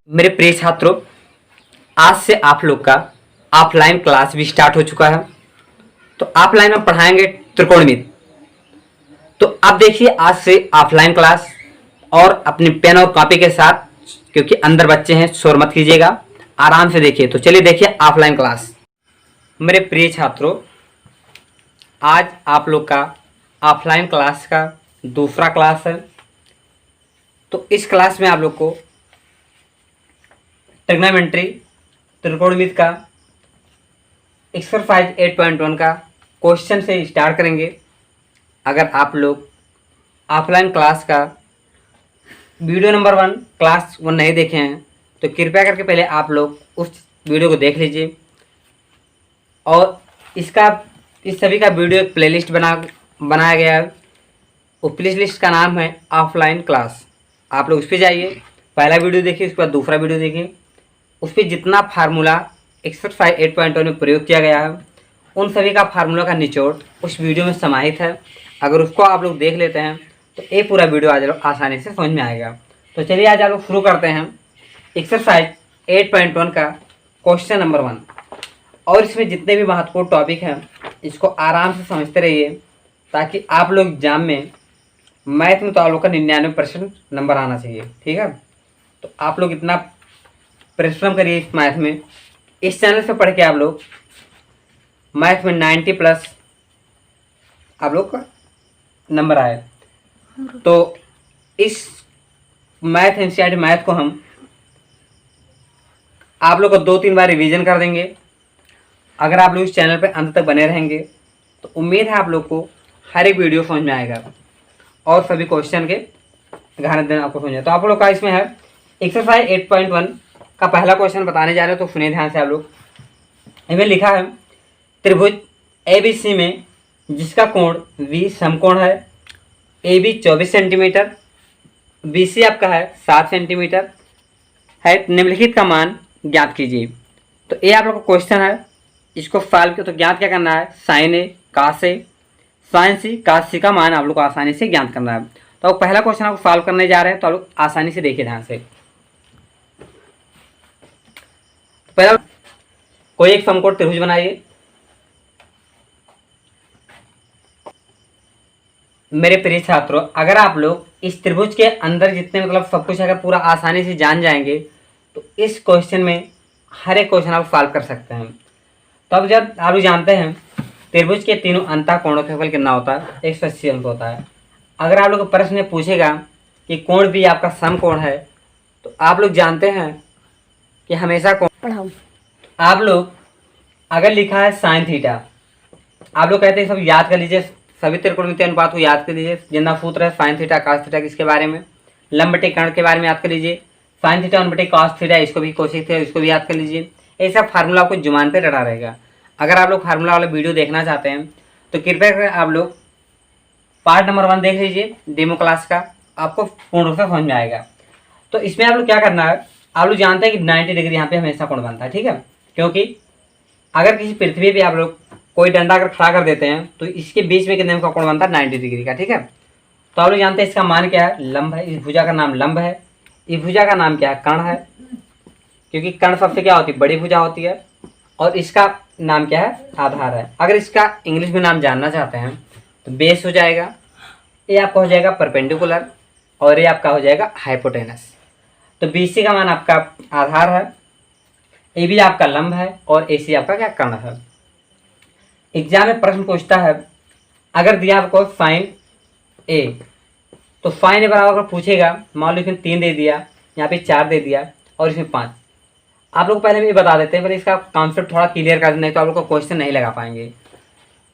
मेरे प्रिय छात्रों, आज से आप लोग का ऑफलाइन क्लास भी स्टार्ट हो चुका है। तो ऑफलाइन में पढ़ाएंगे त्रिकोणमिति। तो अब देखिए आज से ऑफलाइन क्लास, और अपनी पेन और कॉपी के साथ, क्योंकि अंदर बच्चे हैं, शोर मत कीजिएगा, आराम से देखिए। तो चलिए देखिए ऑफलाइन क्लास। मेरे प्रिय छात्रों, आज आप लोग का ऑफलाइन क्लास का दूसरा क्लास है। तो इस क्लास में आप लोग को ट्रिग्नोमेट्री त्रिकोणमिति का एक्सरसाइज 8.1 का क्वेश्चन से स्टार्ट करेंगे। अगर आप लोग ऑफलाइन क्लास का वीडियो नंबर 1 क्लास 1 नहीं देखे हैं तो कृपया करके पहले आप लोग उस वीडियो को देख लीजिए। और इस सभी का वीडियो एक प्लेलिस्ट बनाया गया है। उस प्लेलिस्ट का नाम है ऑफलाइन क्लास। आप लोग उस पर जाइए, पहला वीडियो देखिए, उसके बाद दूसरा वीडियो देखिए। उस पर जितना फार्मूला एक्सरसाइज 8.1 में प्रयोग किया गया है उन सभी का फार्मूला का निचोड़ उस वीडियो में समाहित है। अगर उसको आप लोग देख लेते हैं तो ये पूरा वीडियो आज आसानी से समझ में आएगा। तो चलिए आज आप लोग शुरू करते हैं एक्सरसाइज 8.1 का क्वेश्चन नंबर 1। और इसमें जितने भी महत्वपूर्ण टॉपिक हैं इसको आराम से समझते रहिए, ताकि आप लोग एग्जाम में मैथ में तो आप लोग का 99% नंबर आना चाहिए। ठीक है, तो आप लोग इतना परिश्रम करिए इस मैथ में। इस चैनल से पढ़ के आप लोग मैथ में 90+ आप लोग का नंबर आए। तो इस मैथ एनसीईआरटी मैथ को हम आप लोग को 2-3 बार रिवीजन कर देंगे। अगर आप लोग इस चैनल पर अंत तक बने रहेंगे तो उम्मीद है आप लोग को हर एक वीडियो समझ में आएगा और सभी क्वेश्चन के गहन अध्ययन आपको समझ। तो आप लोग का इसमें है एक्सरसाइज 8.1 का पहला क्वेश्चन बताने जा रहे हैं। तो सुनिए ध्यान से आप लोग। इसमें लिखा है त्रिभुज ABC में जिसका कोण V समकोण है, AB 24 सेंटीमीटर, BC आपका है 7 सेंटीमीटर है, निम्नलिखित का मान ज्ञात कीजिए। तो ये आप लोग का क्वेश्चन है। इसको सॉल्व किया तो ज्ञात क्या करना है, sine A cos A sine C cos C का मान आप लोग को आसानी से ज्ञात करना है। तो पहला क्वेश्चन आपको सॉल्व करने जा रहे हैं, तो आप लोग आसानी से देखिए ध्यान से। पहला कोई एक समकोण त्रिभुज बनाइए। मेरे प्रिय छात्रों, अगर आप लोग इस त्रिभुज के अंदर जितने मतलब सब कुछ अगर पूरा आसानी से जान जाएंगे तो इस क्वेश्चन में हर एक क्वेश्चन आप सॉल्व कर सकते हैं। तो अब जब आप लोग जानते हैं त्रिभुज के तीनों अंतःकोणों का फल कितना होता है, 180 अंक होता है। अगर आप लोग को प्रश्न में पूछेगा कि कोण भी आपका समकोण है तो आप लोग जानते हैं कि हमेशा कोण आप लोग अगर लिखा है साइन थीटा, आप लोग कहते हैं सब याद कर लीजिए, सभी त्रिकोणमितीय अनुपात को याद कर लीजिए। जितना सूत्र है साइन थीटा कॉस थीटा किसके बारे में, लंब बटे कर्ण के बारे में याद कर लीजिए। साइन थीटा 1 बटे कॉस थीटा, इसको भी कोशिश थे, इसको भी याद कर लीजिए। ये सब फार्मूला आपको जुबान पे रटा रहेगा। अगर आप लोग फार्मूला वाला वीडियो देखना चाहते हैं तो कृपया कर आप लोग पार्ट नंबर 1 देख लीजिए डेमो क्लास का, आपको पूर्ण रूप से समझ में आएगा। तो इसमें आप लोग क्या करना है, आप लोग जानते हैं कि 90 डिग्री यहाँ पे हमेशा कोण बनता है। ठीक है, क्योंकि अगर किसी पृथ्वी पे आप लोग कोई डंडा अगर खड़ा कर देते हैं तो इसके बीच में कितने का कोण बनता है, 90 डिग्री का। ठीक है, तो आप लोग जानते हैं इसका मान क्या है, लंब है। इस भुजा का नाम लंब है, इस भुजा का नाम क्या है, कर्ण है, क्योंकि कर्ण सबसे क्या होती है, बड़ी भुजा होती है। और इसका नाम क्या है, आधार है। अगर इसका इंग्लिश में नाम जानना चाहते हैं तो बेस हो जाएगा, ये आपका हो जाएगा परपेंडिकुलर, और ये आपका हो जाएगा हाइपोटेनस। तो BC का मान आपका आधार है, AB आपका लंब है, और AC आपका क्या, कर्ण है। एग्जाम में प्रश्न पूछता है, अगर दिया आपको साइन A, तो साइन A बराबर अगर पूछेगा, मान लो इसमें 3 दे दिया, यहाँ पे 4 दे दिया और इसमें 5। आप लोग पहले भी बता देते हैं, पर इसका कॉन्सेप्ट थोड़ा क्लियर कर दें तो आप लोग को क्वेश्चन नहीं लगा पाएंगे।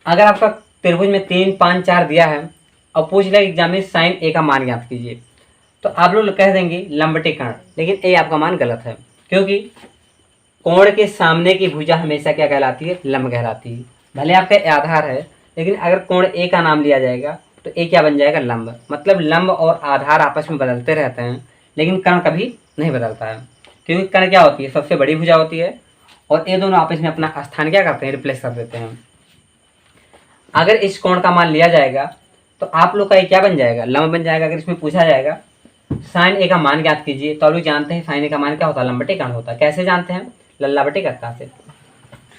अगर आपका त्रिभुज में 3, 5, 4 दिया है और पूछ लिया एग्जाम में साइन A का मान ज्ञात कीजिए, तो आप लोग कह देंगे लंब बटे कर्ण, लेकिन A आपका मान गलत है, क्योंकि कोण के सामने की भुजा हमेशा क्या कहलाती है, लंब कहलाती है। भले आपका आधार है, लेकिन अगर कोण A का नाम लिया जाएगा तो A क्या बन जाएगा, लंब। मतलब लंब और आधार आपस में बदलते रहते हैं, लेकिन कर्ण कभी नहीं बदलता है, क्योंकि कर्ण क्या होती है, सबसे बड़ी भुजा होती है, और ये दोनों आपस में अपना स्थान क्या करते हैं, रिप्लेस कर देते हैं। अगर इस कोण का मान लिया जाएगा तो आप लोग का ये क्या बन जाएगा, लंब बन जाएगा। अगर इसमें पूछा जाएगा साइन ए का मान ज्ञात कीजिए। तो आप लोग जानते हैं साइन ए का मान क्या होता है, लंब बटे कर्ण होता है। कैसे जानते हैं, लल्ला बटे कक्का से।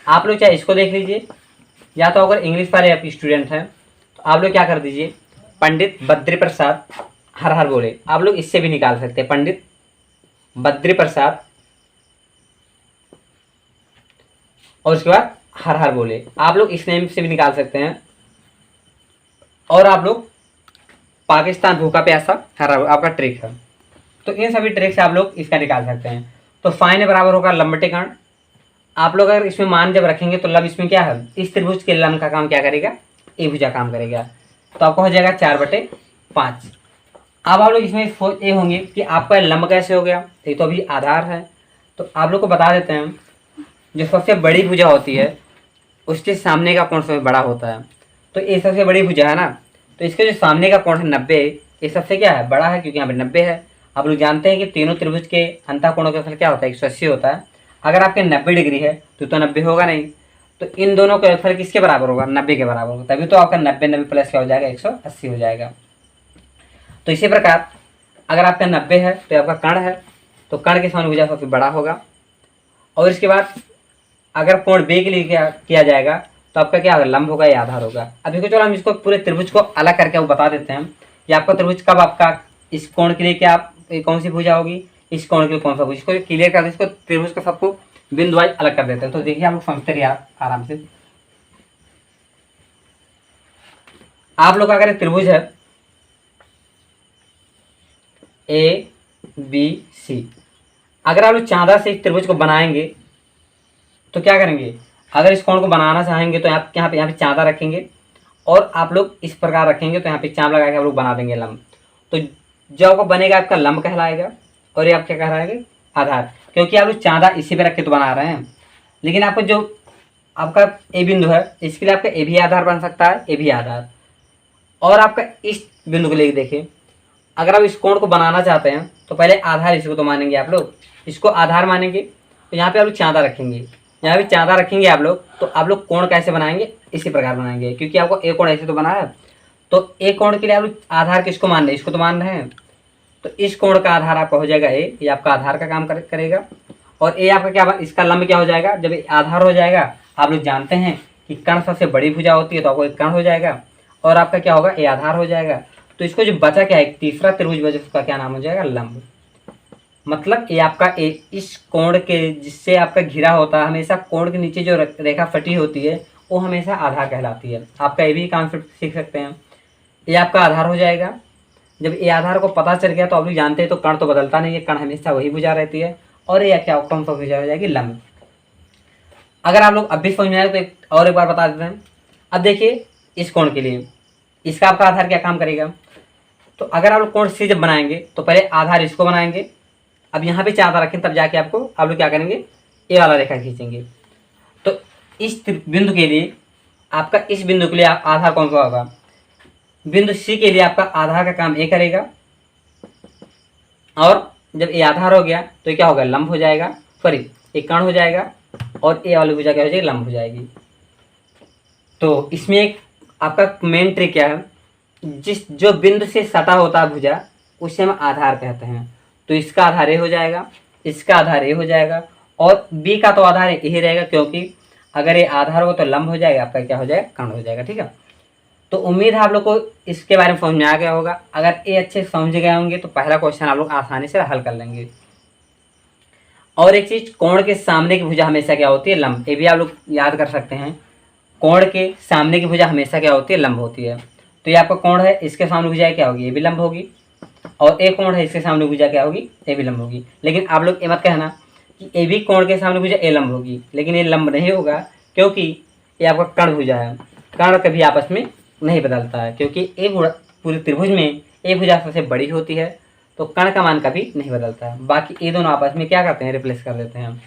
आप लोग चाहे इसको देख लीजिए, या तो अगर इंग्लिश वाले आप स्टूडेंट हैं तो आप लोग क्या कर दीजिए, पंडित बद्री प्रसाद हर हर बोले, आप लोग इससे भी निकाल सकते हैं। पंडित बद्री प्रसाद और उसके बाद हर हर बोले, आप लोग इस नेम से भी निकाल सकते हैं। और आप लोग पाकिस्तान भूखा प्यासा हर हर आपका ट्रिक है। तो इन सभी ट्रिक से आप लोग इसका निकाल सकते हैं। तो फाइन बराबर होगा लंब बटे कर्ण। आप लोग अगर इसमें मान जब रखेंगे तो लब इसमें क्या है, इस त्रिभुज के लंब का काम क्या करेगा, ए भुजा काम करेगा। तो आपको हो जाएगा 4/5। अब आप लोग इसमें ये होंगे कि आपका लंब कैसे हो गया, ये तो अभी आधार है। तो आप लोग को बता देते हैं, जो सबसे बड़ी भुजा होती है उसके सामने का कोण सबसे बड़ा होता है। तो ये सबसे बड़ी भुजा है ना, तो इसके जो सामने का कोण है 90, ये सबसे क्या है, बड़ा है, क्योंकि यहाँ पे 90 है। आप लोग जानते हैं कि तीनों त्रिभुज के अंतः कोणों का फल क्या होता है, 180 होता है। अगर आपके 90 डिग्री है तो 90 होगा नहीं, तो इन दोनों का फल किसके बराबर होगा, 90 के बराबर होगा, तभी तो आपका 90 प्लस क्या हो जाएगा, 180 हो जाएगा। तो इसी प्रकार अगर आपका 90 है तो आपका कर्ण है, तो कर्ण के समान भुजा सबसे बड़ा होगा। और इसके बाद अगर कोण बे के लिए क्या किया जाएगा तो आपका क्या होगा, लंब होगा या आधार होगा। अब देखो चलो हम इसको पूरे त्रिभुज को अलग करके वो बता देते हैं कि आपका त्रिभुज कब आपका इस कोण के लिए क्या कौन सी भुजा होगी, इस कोण के लिए कौन सा भुज, इसको क्लियर कर दे, इसको त्रिभुज को सबको बिंदु वाइज अलग कर देते हैं। तो देखिए आप लोग समझते रहिए आराम से। आप लोग का अगर त्रिभुज है ए बी सी, अगर आप लोग चांदा से इस त्रिभुज को बनाएंगे तो क्या करेंगे, अगर इस कोण को बनाना चाहेंगे तो आप यहाँ पे चांदा रखेंगे और आप लोग इस प्रकार रखेंगे, तो यहाँ पे चांद लगा के आप लोग बना देंगे लंब। तो जो आपको बनेगा आपका लंब कहलाएगा, और ये आप क्या कहलाएंगे, आधार, क्योंकि आप लोग चांदा इसी पे रख के तो बना रहे हैं। लेकिन आपको जो आपका ए बिंदु है इसके लिए आपका ए भी आधार बन सकता है, ए भी आधार। और आपका इस बिंदु को लेकर देखिए, अगर आप इस कोण को बनाना चाहते हैं तो पहले आधार इसको तो मानेंगे, आप लोग इसको आधार मानेंगे। तो यहाँ पे आप लोग चांदा रखेंगे, यहाँ पे चांदा रखेंगे आप लोग, तो आप लोग कोण कैसे बनाएंगे, इसी प्रकार बनाएंगे, क्योंकि आपको एक कोण ऐसे तो बना है। तो एक कोण के लिए आप लोग आधार किसको मान रहे हैं, इसको तो मान रहे हैं। तो इस कोण का आधार आपका हो जाएगा ए, ये आपका आधार का काम करेगा। और ए आपका क्या, इसका लंब क्या हो जाएगा, जब आधार हो जाएगा, आप लोग जानते हैं कि कर्ण सबसे बड़ी भुजा होती है, तो आपको एक कर्ण हो जाएगा और आपका क्या होगा, ए आधार हो जाएगा। तो इसको जो बचा क्या है, तीसरा त्रिभुज बचा, उसका क्या नाम हो जाएगा, लंब। मतलब ये आपका इस कोण के जिससे आपका घिरा होता है, हमेशा कोण के नीचे जो रेखा फटी होती है वो हमेशा आधार कहलाती है। आपका ये भी कॉन्सेप्ट सीख सकते हैं। ये आपका आधार हो जाएगा। जब ये आधार को पता चल गया तो आप लोग जानते हैं, तो कर्ण तो बदलता नहीं है, कर्ण हमेशा वही भुजा रहती है। और ये क्या कौन सा भुजा हो जाएगी, लंब। अगर आप लोग अब भी समझ में आए तो एक बार बता देते हैं। अब देखिए इस कोण के लिए इसका आपका आधार क्या काम करेगा, तो अगर आप लोग कोण सी जब बनाएंगे तो पहले आधार इसको बनाएंगे। अब यहाँ पे चांदा रखें तब जाके आपको आप लोग क्या करेंगे, ए वाला रेखा खींचेंगे। तो इस बिंदु के लिए आपका इस बिंदु के लिए आधार कौन सा होगा, बिंदु सी के लिए आपका आधार का काम ए करेगा। और जब ए आधार हो गया तो ये क्या होगा, लंब हो जाएगा, सॉरी एक कर्ण हो जाएगा, और ए वाली भुजा क्या हो जाएगी, लंब हो जाएगी। तो इसमें एक आपका मेन ट्रिक क्या है, जो बिंदु से सटा होता है भुजा उसे हम आधार कहते हैं। तो इसका आधार ए हो जाएगा, इसका आधार ए हो जाएगा, और बी का तो आधार यही रहेगा, क्योंकि अगर ये आधार हो तो लंब हो जाएगा, आपका क्या हो जाएगा, कर्ण हो जाएगा। ठीक है, तो उम्मीद है आप लोग को इसके बारे में समझ में आ गया होगा। अगर ये अच्छे समझ गए होंगे तो पहला क्वेश्चन आप लोग आसानी से हल कर लेंगे। और एक चीज, कोण के सामने की भुजा हमेशा क्या होती है, लंब। ये भी आप लोग याद कर सकते हैं, कोण के सामने की भुजा हमेशा क्या होती है, लंब होती है। तो ये आपका कोण है, इसके सामने भुजा क्या होगी, ये भी लंब होगी। और एक कोण है, इसके सामने भुजा क्या होगी, ए भी लंब होगी। लेकिन आप लोग ये मत कहना कि ए भी कोण के सामने भुजा ए लंब होगी, लेकिन ये लंब नहीं होगा, क्योंकि ये आपका कर्ण भुजा है। कर्ण कभी आपस में नहीं बदलता है, क्योंकि ए पूरे त्रिभुज में ए भुजा सबसे बड़ी होती है, तो कर्ण का मान कभी नहीं बदलता है। बाकी ये दोनों आपस में क्या करते हैं, रिप्लेस कर देते हैं।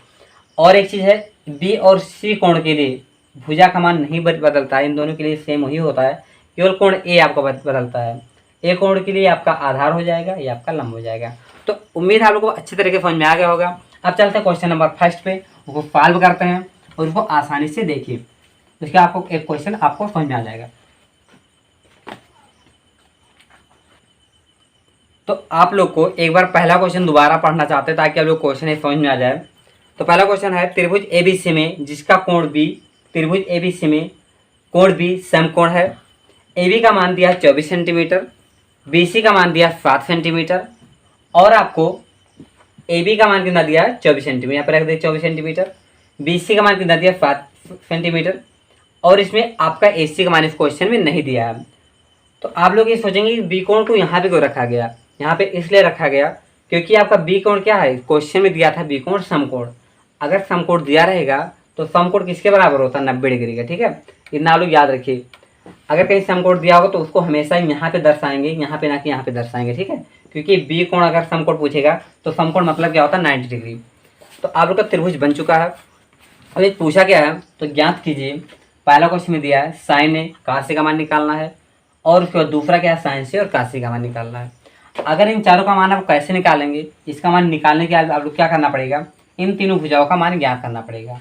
और एक चीज़ है, बी और सी कोण के लिए भुजा का मान नहीं बदलता है, इन दोनों के लिए सेम वही होता है, केवल कोण ए आपका बदलता है। ए कोण के लिए आपका आधार हो जाएगा, ये आपका लंब हो जाएगा। तो उम्मीद है आप लोगों को अच्छे तरीके से समझ में आ गया होगा। अब चलते हैं क्वेश्चन नंबर 1 पे, उसको सॉल्व करते हैं और उसको आसानी से देखिए, उसके आपको एक क्वेश्चन आपको समझ में आ जाएगा। तो आप लोग को एक बार पहला क्वेश्चन दोबारा पढ़ना चाहते हैं ताकि आप लोग क्वेश्चन समझ में आ जाए। तो पहला क्वेश्चन है, त्रिभुज एबीसी में जिसका कोण बी, त्रिभुज एबीसी में कोण बी समकोण है। एबी का मान दिया 24 सेंटीमीटर, बीसी का मान दिया 7 सेंटीमीटर, और आपको एबी का मान कितना दिया है 24 सेंटीमीटर, यहाँ पर रख दे 24 सेंटीमीटर, बीसी का मान कितना दिया 7 सेंटीमीटर, और इसमें आपका एसी का मान इस क्वेश्चन में नहीं दिया है। तो आप लोग ये सोचेंगे कि बी कोण को यहाँ पे क्यों रखा गया, यहाँ पे इसलिए रखा गया क्योंकि आपका बी कोण क्या है, क्वेश्चन में दिया था बी कोण समकोण। अगर समकोण दिया रहेगा तो समकोण किसके बराबर होता है, 90 डिग्री का। ठीक है, इतना आप लोग याद रखिए। अगर कहीं समकोण दिया होगा तो उसको हमेशा यहाँ पे दर्शाएंगे, यहाँ पे ना कि यहाँ पे दर्शाएंगे। ठीक है, क्योंकि बी कोण अगर समकोण पूछेगा तो समकोण मतलब क्या होता है 90 डिग्री। तो आप लोग का त्रिभुज बन चुका है। अब ये पूछा क्या है, तो ज्ञात कीजिए। पहला क्वेश्चन में दिया है साइन ए कॉस का मान निकालना है, और उसके बाद दूसरा क्या है साइन से और कॉस का मान निकालना है। अगर इन चारों का मान आप कैसे निकालेंगे, इसका मान निकालने के लिए आप लोग क्या करना पड़ेगा, इन तीनों भुजाओं का मान ज्ञात करना पड़ेगा।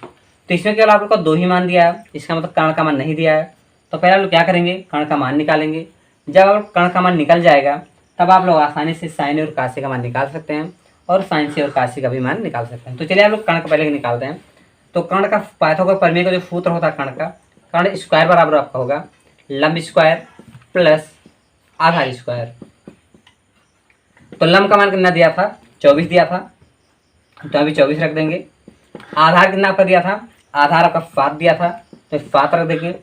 तो इसमें केवल आप लोग का 2 ही मान दिया है, इसका मतलब कर्ण का मान नहीं दिया है। तो पहले आप लोग क्या करेंगे, कर्ण का मान निकालेंगे। जब आप कर्ण का मान निकल जाएगा तब आप लोग आसानी से साइन और कॉस का मान निकाल सकते हैं, और साइन से और कॉस का भी मान निकाल सकते हैं। तो चलिए आप लोग कर्ण का पहले निकालते हैं। तो कर्ण का पाइथागोरस प्रमेय का जो सूत्र होता है कर्ण का, कर्ण स्क्वायर बराबर आपका होगा लंब स्क्वायर प्लस आधार स्क्वायर। तो लंब का मान कितना दिया था 24 दिया था, तो अभी 24 रख देंगे। आधार कितना आपका दिया था, आधार आपका 7 दिया था, तो 7 रख देंगे।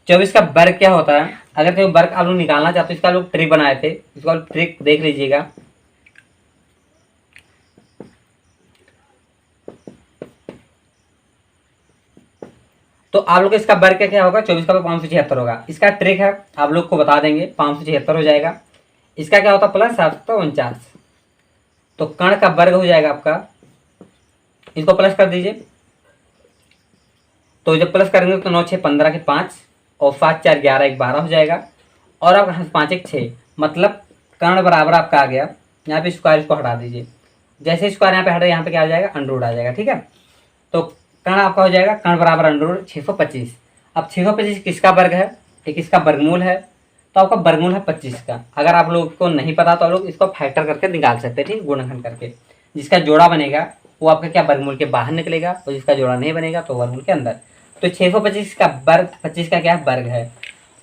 24 का वर्ग क्या होता है, अगर कोई वर्ग आप लोग निकालना चाहते हो, इसका लोग ट्रिक बनाए थे, इसका ट्रिक देख लीजिएगा। तो आप लोग इसका वर्ग क्या होगा, 24 का 576 होगा। इसका ट्रिक है आप लोग को बता देंगे, 576 हो जाएगा। इसका क्या होता प्लस 749, तो कर्ण का वर्ग हो जाएगा आपका, इसको प्लस कर दीजिए। तो जब प्लस करेंगे तो 9 6 15 के 5 और 5 4 11 1 12 हो जाएगा, और आपका 5 1 6, मतलब कर्ण बराबर आपका आ गया। यहाँ पे स्क्वायर इसको हटा दीजिए, जैसे स्क्वायर यहाँ पे हटे यहाँ पे क्या आ जाएगा अंडर आ जाएगा। ठीक है, तो कर्ण आपका हो जाएगा कर्ण बराबर अंडर 625। अब 625 किसका वर्ग है, एक इसका वर्गमूल है, तो आपका वर्गमूल है 25 का। अगर आप लोग को नहीं पता तो आप लोग इसको फैक्टर करके निकाल सकते हैं, ठीक, गुणनखंड करके। जिसका जोड़ा बनेगा वो आपका क्या वर्गमूल के बाहर निकलेगा, और जिसका जोड़ा नहीं बनेगा तो वर्गमूल के अंदर। तो 625 का वर्ग 25 का क्या वर्ग है।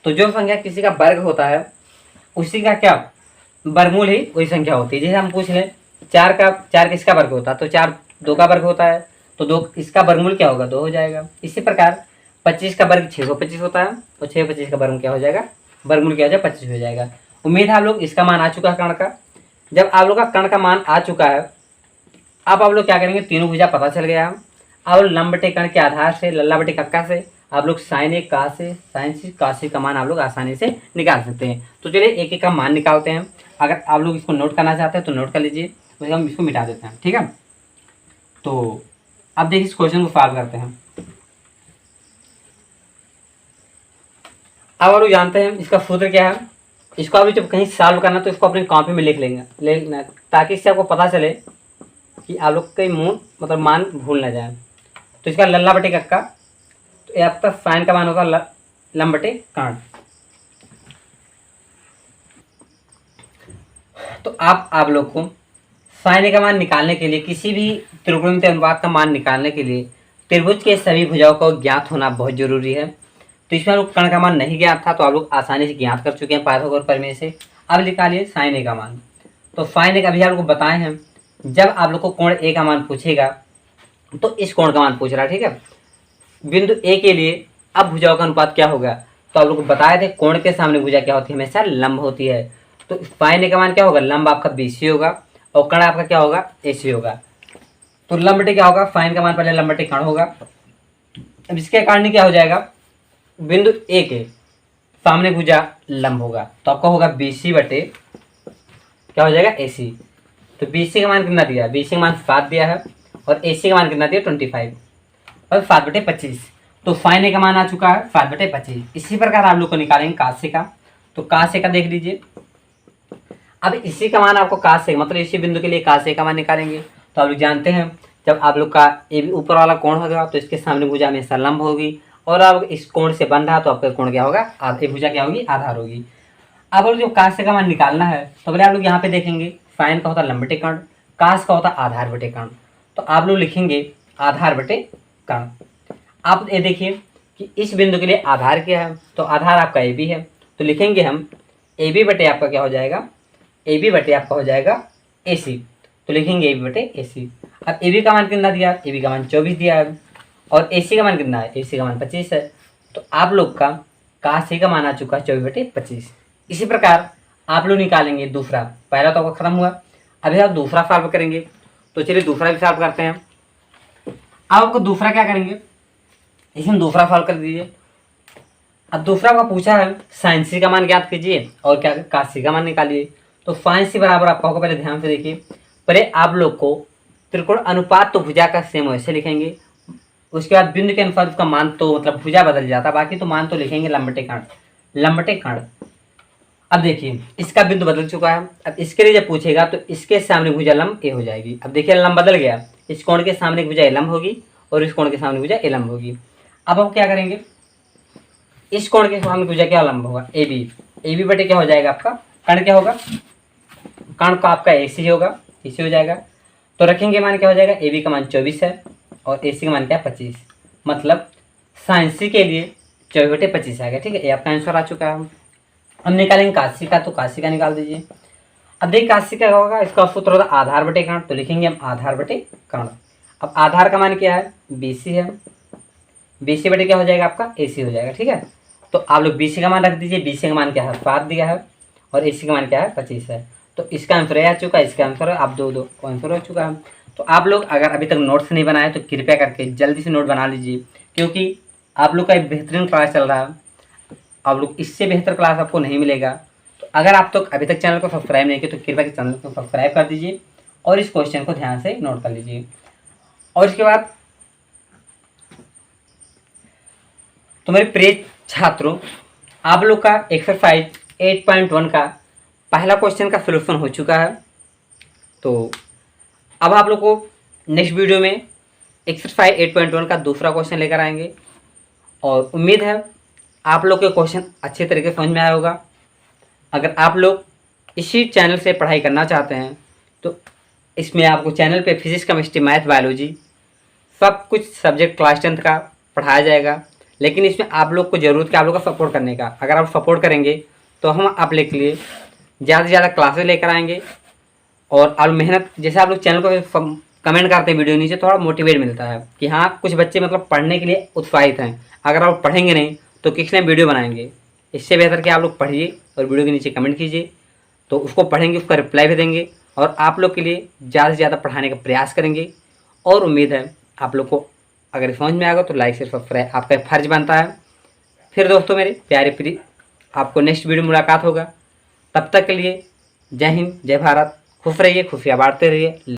तो जो संख्या किसी का वर्ग होता है उसी का क्या वर्गमूल ही वही संख्या होती है। जैसे हम पूछ लें 4 किसका वर्ग होता है, तो 4 2 का वर्ग होता है, तो 2 इसका वर्गमूल क्या होगा 2 हो जाएगा। इसी प्रकार 25 का वर्ग 625 होता है, तो 625 का वर्ग क्या हो जाएगा, वर्गमूल क्या हो जाएगा 25 हो जाएगा। उम्मीद है आप लोग इसका मान आ चुका है कर्ण का। जब आप लोग का कर्ण का मान आ चुका है, अब आप लोग क्या करेंगे, तीनों भुजा पता चल गया। अब लंब बटे कर्ण के आधार से, लल्ला बटे कक्का से आप लोग साइन ए का से, साइन सी का से का मान आप लोग आसानी से निकाल सकते हैं। तो चलिए एक एक का मान निकालते हैं। अगर आप लोग इसको नोट करना चाहते हैं तो नोट कर लीजिए, वैसे हम इसको मिटा देते हैं। ठीक है, तो अब देखिए इस क्वेश्चन को सॉल्व करते हैं। अब आप लोग जानते हैं इसका सूत्र क्या है। इसको अभी जब कहीं सॉल्व करना तो इसको अपनी कॉपी में लिख लेंगे, ताकि इससे आपको पता चले कि आप लोग कहीं मूल मतलब मान भूल ना जाए। तो इसका लल्ला बटे कक्का, तो ये आपका साइन का मान होगा लंब बटे कर्ण। तो आप लोग को साइन का मान निकालने के लिए, किसी भी त्रिकोणमितीय अनुपात का मान निकालने के लिए त्रिभुज के सभी भुजाओं को ज्ञात होना बहुत जरूरी है। तो इसमें आप लोग कर्ण का मान नहीं ज्ञात था, तो आप लोग आसानी से ज्ञात कर चुके हैं पाइथागोरस प्रमेय से। अब निकालिए साइन ए का मान। तो साइन ए का अभी आप लोग को बताए हैं, जब आप लोग को कोण ए का मान पूछेगा तो इस कोण का मान पूछ रहा है। ठीक है, बिंदु ए के लिए अब भुजाओं का अनुपात क्या होगा, तो आप लोग को बताए थे कोण के सामने भुजा क्या होती है, हमेशा लंब होती है। तो साइन ए का मान क्या होगा, लंब आपका बीसी होगा और कर्ण आपका क्या होगा एसी होगा। तो लंब बटे क्या होगा, साइन का मान पहले लंब बटे कर्ण होगा। अब इसके कारण क्या हो जाएगा, बिंदु ए के सामने भुजा लंब होगा, तो आपका होगा बीसी बटे क्या हो जाएगा एसी। तो बीसी का मान कितना दिया, बीसी का मान 7 दिया है, और एसी का मान कितना दिया 25 और 7 बटे 25। तो साइन ए का मान आ चुका है 7 बटे 25। इसी प्रकार आप लोग को निकालेंगे काश से का। तो काश से का देख लीजिए, अब इसी का मान आपको काश से मतलब इसी बिंदु के लिए काश से का मान निकालेंगे। तो आप लोग जानते हैं जब आप लोग का ए भी ऊपर वाला कोण होगा तो इसके सामने भुजा हमेशा लंब होगी, और अब इस कोण से बन रहा तो आपका कोण क्या होगा, आधे भुजा क्या होगी आधार होगी। अब लोग जो काश का मान निकालना है तो पहले आप लोग यहाँ पे देखेंगे साइन का होता है लंबटे कर्ण, काश का होता है आधार बटे कर्ण। तो आप लोग लिखेंगे आधार बटे कर्ण। आप ये देखिए कि इस बिंदु के लिए आधार क्या है, तो आधार आपका ए बी है, तो लिखेंगे हम ए बी बटे आपका क्या हो जाएगा, ए बी बटे आपका हो जाएगा ए सी। तो लिखेंगे ए बी बटे ए सी। अब ए बी का मान कितना दिया, ए बी का मान 24 दिया है और ए सी का मान कितना है, ए सी का मान 25 है। तो आप लोग का सी का मान आ चुका है 24 बटे 25। इसी प्रकार आप लोग निकालेंगे दूसरा, पहला तो आपका खत्म हुआ, अभी आप दूसरा सॉल्व करेंगे। तो चलिए दूसरा भी सॉल्व करते हैं। अब आपको दूसरा क्या करेंगे, इसमें दूसरा सॉल्व कर दीजिए। अब दूसरा का पूछा है साइन सी का मान ज्ञात कीजिए और क्या काश सी का मान निकालिए। तो साइन सी बराबर आपका होगा, पहले ध्यान से देखिए, पहले आप लोग को त्रिकोण अनुपात तो भुजा का सेम वैसे लिखेंगे, उसके बाद बिंदु के अनुसार उसका मान तो मतलब भुजा बदल जाता, बाकी तो मान तो लिखेंगे लंबटे कर्ण, लंबटे कर्ण। अब देखिए इसका बिंदु बदल चुका है, अब इसके लिए जब पूछेगा तो इसके सामने भुजा लंब ए हो जाएगी। अब देखिए लंब बदल गया, इस कोण के सामने भुजा ए लंब होगी और इस कोण के सामने भुजा ए लंब होगी। अब हम क्या करेंगे, इस कोण के सामने भुजा क्या लंब होगा, ए बी, ए बी बटे क्या हो जाएगा आपका कर्ण क्या होगा, कर्ण का आपका ए सी होगा, इसी हो जाएगा। तो रखेंगे मान क्या हो जाएगा, ए बी का मान 24 है और ए सी का मान क्या है 25, मतलब साइन सी के लिए 24 बटे 25 आएगा। ठीक है, ये आपका आंसर आ चुका है। हम निकालेंगे काशी का, तो काशी का निकाल दीजिए। अब देखिए काशी का होगा, इसका सूत्र होता है आधार बटे कर्ण, तो लिखेंगे हम आधार बटे कर्ण। अब आधार का मान क्या है, बी सी है, बी सी बटे क्या हो जाएगा आपका ए सी हो जाएगा। ठीक है, तो आप लोग बी सी का मान रख दीजिए, बी सी का मान क्या है 7 दिया है और ए सी का मान क्या है 25 है। तो इसका आंसर आ चुका है, इसका आंसर आप दो आंसर हो चुका है। तो आप लोग अगर अभी तक नोट्स नहीं बनाए तो कृपया करके जल्दी से नोट बना लीजिए, क्योंकि आप लोग का एक बेहतरीन क्लास चल रहा है, आप लोग इससे बेहतर क्लास आपको नहीं मिलेगा। तो अगर आप तो अभी तक चैनल को सब्सक्राइब नहीं किया तो कृपया के चैनल को सब्सक्राइब कर दीजिए और इस क्वेश्चन को ध्यान से नोट कर लीजिए। और इसके बाद तो मेरे प्रिय छात्रों, आप लोग का एक्सरसाइज 8.1 का पहला क्वेश्चन का सलूशन हो चुका है। तो अब आप लोग को नेक्स्ट वीडियो में एक्सरसाइज 8.1 का दूसरा क्वेश्चन लेकर आएंगे और उम्मीद है आप लोग के क्वेश्चन अच्छे तरीके से समझ में आया होगा। अगर आप लोग इसी चैनल से पढ़ाई करना चाहते हैं तो इसमें आपको चैनल पे फिजिक्स केमिस्ट्री मैथ बायोलॉजी सब कुछ सब्जेक्ट क्लास 10th का पढ़ाया जाएगा, लेकिन इसमें आप लोग को ज़रूरत है आप लोग का सपोर्ट करने का। अगर आप सपोर्ट करेंगे तो हम आप लोग के लिए ज़्यादा से ज़्यादा क्लासेस लेकर आएंगे और आप मेहनत, जैसे आप लोग चैनल को कमेंट करते हैं वीडियो नीचे, थोड़ा मोटिवेट मिलता है कि हाँ कुछ बच्चे मतलब पढ़ने के लिए उत्साहित हैं। अगर आप पढ़ेंगे नहीं तो किस ने वीडियो बनाएंगे, इससे बेहतर कि आप लोग पढ़िए और वीडियो के नीचे कमेंट कीजिए, तो उसको पढ़ेंगे, उसका रिप्लाई भी देंगे और आप लोग के लिए ज़्यादा से ज़्यादा पढ़ाने का प्रयास करेंगे। और उम्मीद है आप लोग को अगर समझ में आएगा तो लाइक से सब्सक्राइब आपका फर्ज बनता है। फिर दोस्तों मेरे प्यारे प्रिय, आपको नेक्स्ट वीडियो मुलाकात होगा, तब तक के लिए जय हिंद जय भारत, खुश रहिए, खुशियाँ बांटते रहिए।